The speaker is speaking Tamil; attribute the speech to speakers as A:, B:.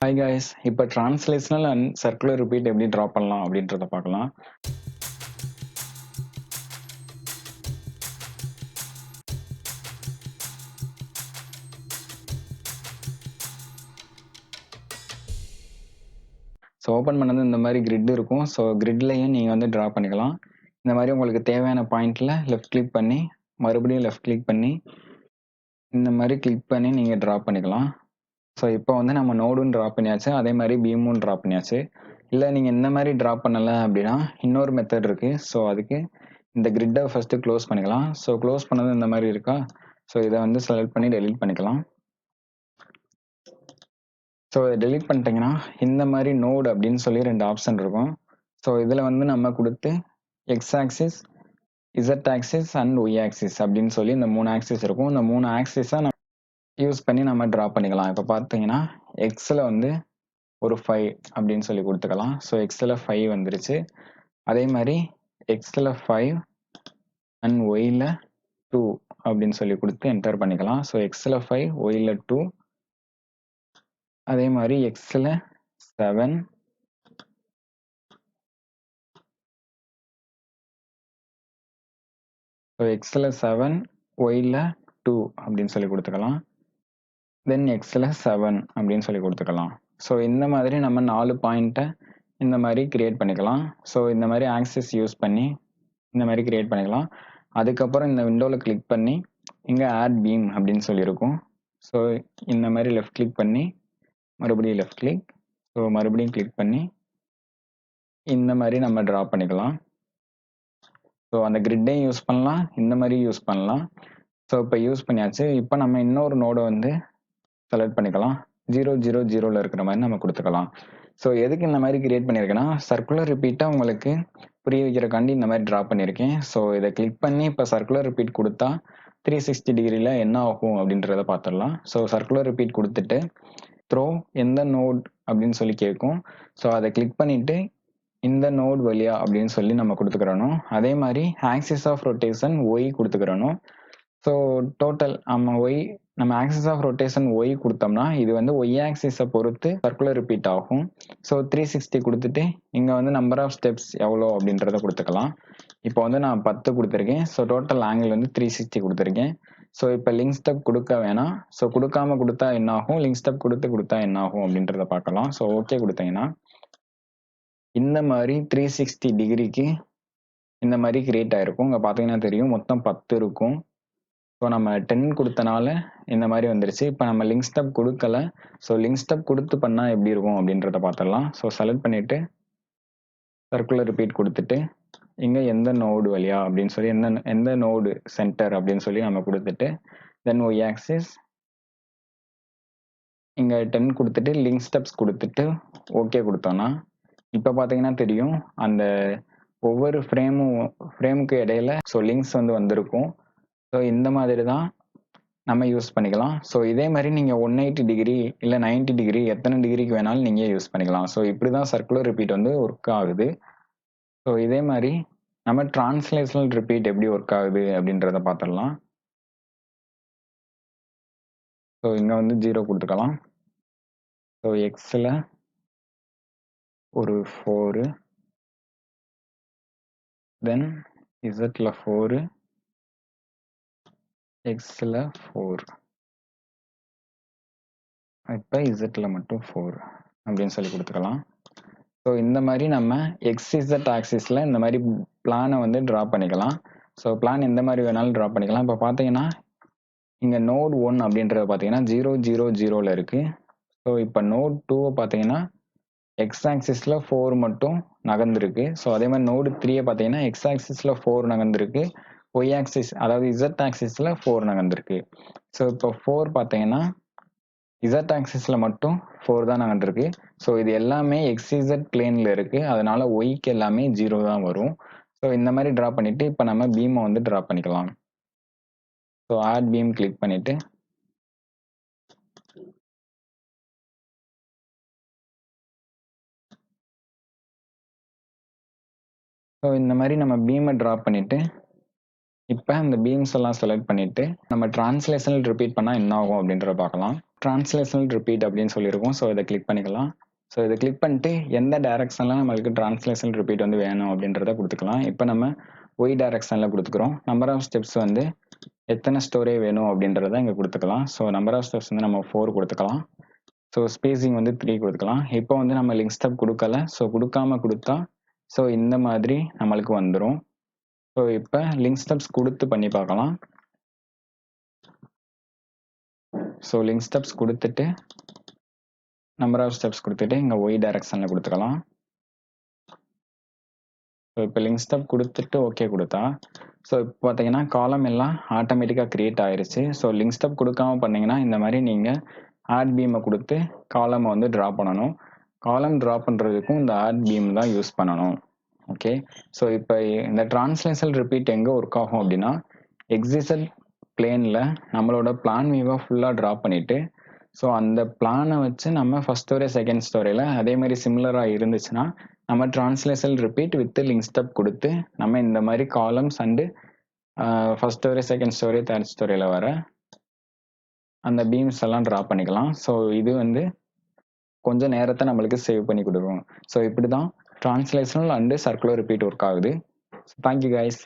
A: Hi guys, இப்போ translational and circular repeat எப்படி draw பண்ணலாம் அப்படின்றத பார்க்கலாம். ஸோ ஓப்பன் பண்ணது இந்த மாதிரி கிரிட் இருக்கும். ஸோ கிரிட்லையும் நீங்கள் வந்து ட்ரா பண்ணிக்கலாம். இந்த மாதிரி உங்களுக்கு தேவையான பாயிண்டில் லெஃப்ட் கிளிக் பண்ணி மறுபடியும் லெஃப்ட் கிளிக் பண்ணி இந்த மாதிரி கிளிக் பண்ணி நீங்கள் ட்ரா பண்ணிக்கலாம். ஸோ இப்போ வந்து நம்ம நோடும் ட்ரா பண்ணியாச்சு, அதே மாதிரி பீமும் ட்ரா பண்ணியாச்சு. இல்லை நீங்கள் இந்த மாதிரி ட்ரா பண்ணலை அப்படின்னா இன்னொரு மெத்தட் இருக்குது. ஸோ அதுக்கு இந்த கிரிட்டை ஃபஸ்ட்டு க்ளோஸ் பண்ணிக்கலாம். ஸோ க்ளோஸ் பண்ணது இந்த மாதிரி இருக்கா. ஸோ இதை வந்து செலக்ட் பண்ணி டெலீட் பண்ணிக்கலாம். ஸோ இதை டெலீட் பண்ணிட்டீங்கன்னா இந்த மாதிரி நோடு அப்படின்னு சொல்லி 2 ஆப்ஷன் இருக்கும். ஸோ இதில் வந்து நம்ம கொடுத்து X axis, Z axis and Y axis அப்படின்னு சொல்லி இந்த 3 ஆக்சிஸ் இருக்கும். இந்த 3 ஆக்சிஸை நம்ம யூஸ் பண்ணி நம்ம ட்ரா பண்ணிக்கலாம். இப்போ பார்த்தீங்கன்னா எக்ஸில் வந்து ஒரு 5 அப்படின்னு சொல்லி கொடுத்துக்கலாம். ஸோ எக்ஸில் 5 வந்துருச்சு. அதே மாதிரி எக்ஸில் 5 அண்ட் ஒயில் 2 அப்படின்னு சொல்லி கொடுத்து என்டர் பண்ணிக்கலாம். ஸோ எக்ஸில் 5 ஒயில் 2, அதே மாதிரி எக்ஸில் 7 ஸோ எக்ஸில் 7 ஒயில் 2 அப்படின்னு சொல்லி கொடுத்துக்கலாம். தென் எக்ஸில் 7 அப்படின்னு சொல்லி கொடுத்துக்கலாம். ஸோ இந்த மாதிரி நம்ம 4 பாயிண்ட்டை இந்த மாதிரி கிரியேட் பண்ணிக்கலாம். ஸோ இந்த மாதிரி ஆக்சிஸ் யூஸ் பண்ணி இந்த மாதிரி கிரியேட் பண்ணிக்கலாம். அதுக்கப்புறம் இந்த விண்டோவில் கிளிக் பண்ணி இங்கே ஆட் பீம் அப்படின்னு சொல்லியிருக்கும். ஸோ இந்த மாதிரி லெஃப்ட் கிளிக் பண்ணி மறுபடியும் லெஃப்ட் கிளிக், ஸோ மறுபடியும் கிளிக் பண்ணி இந்த மாதிரி நம்ம ட்ரா பண்ணிக்கலாம். ஸோ அந்த கிரிட்டையும் யூஸ் பண்ணலாம், இந்த மாதிரி யூஸ் பண்ணலாம். ஸோ இப்போ யூஸ் பண்ணியாச்சு. இப்போ நம்ம இன்னொரு நோடை வந்து செலக்ட் பண்ணிக்கலாம். 0 0 0ல இருக்கிற மாதிரி நம்ம கொடுத்துக்கலாம். ஸோ எதுக்கு இந்த மாதிரி கிரியேட் பண்ணியிருக்கேன்னா சர்க்குலர் ரிப்பீட்டாக உங்களுக்கு புரிய வைக்கிறக்காண்டி இந்த மாதிரி ட்ரா பண்ணியிருக்கேன். ஸோ இதை கிளிக் பண்ணி இப்போ சர்க்குலர் ரிப்பீட் கொடுத்தா 360 டிகிரியில் என்ன ஆகும் அப்படின்றத பார்த்துடலாம். ஸோ சர்க்குலர் ரிப்பீட் கொடுத்துட்டு த்ரோ எந்த நோட் அப்படின்னு சொல்லி கேட்கும். ஸோ அதை கிளிக் பண்ணிவிட்டு இந்த நோட் வழியா அப்படின்னு சொல்லி நம்ம கொடுத்துக்கிறணும். அதே மாதிரி ஆக்சிஸ் ஆஃப் ரொட்டேஷன் ஒய் கொடுத்துக்கிறணும். ஸோ டோட்டல் நம்ம ஆக்சிஸ் ஆஃப் ரொட்டேஷன் ஒய் கொடுத்தோம்னா இது வந்து ஒய் ஆக்சிஸை பொறுத்து சர்க்குலர் ரிப்பீட் ஆகும். ஸோ 360 கொடுத்துட்டு இங்கே வந்து நம்பர் ஆஃப் ஸ்டெப்ஸ் எவ்வளோ அப்படின்றத கொடுத்துக்கலாம். இப்போ வந்து நான் 10 கொடுத்துருக்கேன். ஸோ டோட்டல் ஆங்கிள் வந்து 360 கொடுத்துருக்கேன். ஸோ இப்போ லிங்க் ஸ்டெப் கொடுக்க வேணாம். ஸோ கொடுக்காம கொடுத்தா என்ன ஆகும், லிங்க் ஸ்டெப் கொடுத்தா என்ன ஆகும் அப்படின்றத பார்க்கலாம். ஸோ ஓகே கொடுத்தீங்கன்னா இந்த மாதிரி 360 டிகிரிக்கு இந்த மாதிரி கிரியேட் ஆகிருக்கும். இங்கே பார்த்தீங்கன்னா தெரியும் மொத்தம் 10 இருக்கும். ஸோ நம்ம 10 கொடுத்தனால இந்த மாதிரி வந்துருச்சு. இப்போ நம்ம லிங்க் ஸ்டெப் கொடுக்கல. ஸோ லிங்க் ஸ்டெப் கொடுத்து பண்ணால் எப்படி இருக்கும் அப்படின்றத பார்த்துடலாம். ஸோ செலக்ட் பண்ணிவிட்டு சர்க்குலர் ரிப்பீட் கொடுத்துட்டு இங்கே எந்த நோடு வழியா அப்படின்னு சொல்லி எந்த நோடு சென்டர் அப்படின்னு சொல்லி நம்ம கொடுத்துட்டு தென் ஒய் ஆக்சிஸ் இங்கே 10 கொடுத்துட்டு லிங்க் ஸ்டெப்ஸ் கொடுத்துட்டு ஓகே கொடுத்தோன்னா இப்போ பார்த்தீங்கன்னா தெரியும் அந்த ஒவ்வொரு ஃப்ரேமுக்கு இடையில ஸோ லிங்க்ஸ் வந்து வந்திருக்கும். ஸோ இந்த மாதிரி தான் நம்ம யூஸ் பண்ணிக்கலாம். ஸோ இதே மாதிரி நீங்கள் 180 டிகிரி இல்லை 90 டிகிரி எத்தனை டிகிரிக்கு வேணாலும் நீங்கள் யூஸ் பண்ணிக்கலாம். ஸோ இப்படி தான் சர்க்குலர் ரிப்பீட் வந்து ஒர்க் ஆகுது. ஸோ இதே மாதிரி நம்ம டிரான்ஸ்லேஷனல் ரிப்பீட் எப்படி ஒர்க் ஆகுது அப்படின்றத பார்த்துடலாம். ஸோ இங்கே வந்து 0 கொடுத்துக்கலாம். ஸோ எக்ஸில் ஒரு 4, தென் இசட்டில் 4, எக்ஸில் 4, இப்போ இசட்டில் மட்டும் 4 அப்படின்னு சொல்லி கொடுத்துக்கலாம். ஸோ இந்த மாதிரி நம்ம எக்ஸிசட் ஆக்சிஸில் இந்த மாதிரி பிளானை வந்து ட்ரா பண்ணிக்கலாம். ஸோ பிளான் எந்த மாதிரி வேணாலும் ட்ரா பண்ணிக்கலாம். இப்போ பார்த்தீங்கன்னா இங்கே நோட் 1 அப்படின்றத பார்த்தீங்கன்னா 0 0 0ல் இருக்குது. ஸோ இப்போ நோட் 2 பார்த்தீங்கன்னா எக்ஸ் ஆக்சிஸில் 4 மட்டும் நகர்ந்துருக்கு. ஸோ அதே மாதிரி நோடு 3 பார்த்தீங்கன்னா எக்ஸ் ஆக்சிஸில் 4 நகர்ந்துருக்கு, ஒய் ஆக்சிஸ் அதாவது இசட் ஆக்சிஸில் 4 நகர்ந்துருக்கு. ஸோ இப்போ 4 பார்த்தீங்கன்னா இசட் ஆக்சிஸில் மட்டும் 4 தான் நகர்ந்துருக்கு. ஸோ இது எல்லாமே எக்ஸிசட் பிளேனில் இருக்குது, அதனால ஒய்க்கு எல்லாமே 0 தான் வரும். ஸோ இந்த மாதிரி ட்ரா பண்ணிவிட்டு இப்போ நம்ம பீமை வந்து ட்ரா பண்ணிக்கலாம். ஸோ ஆட் பீம் கிளிக் பண்ணிவிட்டு ஸோ இந்த மாதிரி நம்ம பீமை ட்ரா பண்ணிவிட்டு இப்போ இந்த பீம்ஸ் எல்லாம் செலக்ட் பண்ணிட்டு நம்ம டிரான்ஸ்லேஷனல் ரிப்பீட் பண்ணால் என்ன ஆகும் அப்படின்றத பார்க்கலாம். டிரான்ஸ்லேஷனல் ரிப்பீட் அப்படின்னு சொல்லியிருக்கோம். ஸோ இதை கிளிக் பண்ணிக்கலாம். ஸோ இதை கிளிக் பண்ணிட்டு எந்த டைரக்ஷனில் நம்மளுக்கு டிரான்ஸ்லேஷனல் ரிப்பீட் வந்து வேணும் அப்படின்றத கொடுத்துக்கலாம். இப்போ நம்ம ஒய் டைரக்ஷனில் கொடுத்துக்கிறோம். நம்பர் ஆஃப் ஸ்டெப்ஸ் வந்து எத்தனை ஸ்டோரே வேணும் அப்படின்றத இங்கே கொடுத்துக்கலாம். ஸோ நம்பர் ஆஃப் ஸ்டெப்ஸ் வந்து நம்ம 4 கொடுத்துக்கலாம். ஸோ ஸ்பேசிங் வந்து 3 கொடுத்துக்கலாம். இப்போ வந்து நம்ம லிங்க் ஸ்டெப் கொடுக்கல. ஸோ கொடுக்காம கொடுத்தா ஸோ இந்த மாதிரி நம்மளுக்கு வந்துடும். ஸோ இப்போ லிங்க் ஸ்டெப்ஸ் கொடுத்து பண்ணி பார்க்கலாம். ஸோ லிங்க் ஸ்டெப்ஸ் கொடுத்துட்டு நம்பர் ஆஃப் ஸ்டெப்ஸ் கொடுத்துட்டு இங்கே ஒய் டைரக்ஷனில் கொடுத்துக்கலாம். ஸோ இப்போ லிங்க் ஸ்டெப் கொடுத்துட்டு ஓகே கொடுத்தா ஸோ இப்போ பார்த்தீங்கன்னா காலம் எல்லாம் ஆட்டோமேட்டிக்காக க்ரியேட் ஆயிடுச்சு. ஸோ லிங்க் ஸ்டெப் கொடுக்காம பண்ணிங்கன்னா இந்த மாதிரி நீங்கள் ஆட் பீமை கொடுத்து காலமை வந்து ட்ரா பண்ணணும். காலம் ட்ரா பண்ணுறதுக்கும் இந்த ஆட் பீம் தான் யூஸ் பண்ணணும். ஓகே, ஸோ இப்போ இந்த டிரான்ஸ்லேஷனல் ரிப்பீட் எங்கே ஒர்க் ஆகும் அப்படின்னா எக்ஸிஸ்ட் பிளேனில் நம்மளோட பிளான் வியூவை ஃபுல்லாக ட்ரா பண்ணிவிட்டு ஸோ அந்த பிளானை வச்சு நம்ம ஃபஸ்ட் ஸ்டோரி செகண்ட் ஸ்டோரியில் அதே மாதிரி சிமிலராக இருந்துச்சுன்னா நம்ம translational repeat with link step கொடுத்து நம்ம இந்த மாதிரி columns and first story second story third ஸ்டோரியில் வர அந்த பீம்ஸ் எல்லாம் ட்ரா பண்ணிக்கலாம். ஸோ இது வந்து கொஞ்சம் நேரத்தை நம்மளுக்கு சேவ் பண்ணி கொடுக்கும். ஸோ இப்படி தான் translational and circular repeat work ஆகுது. Thank you guys.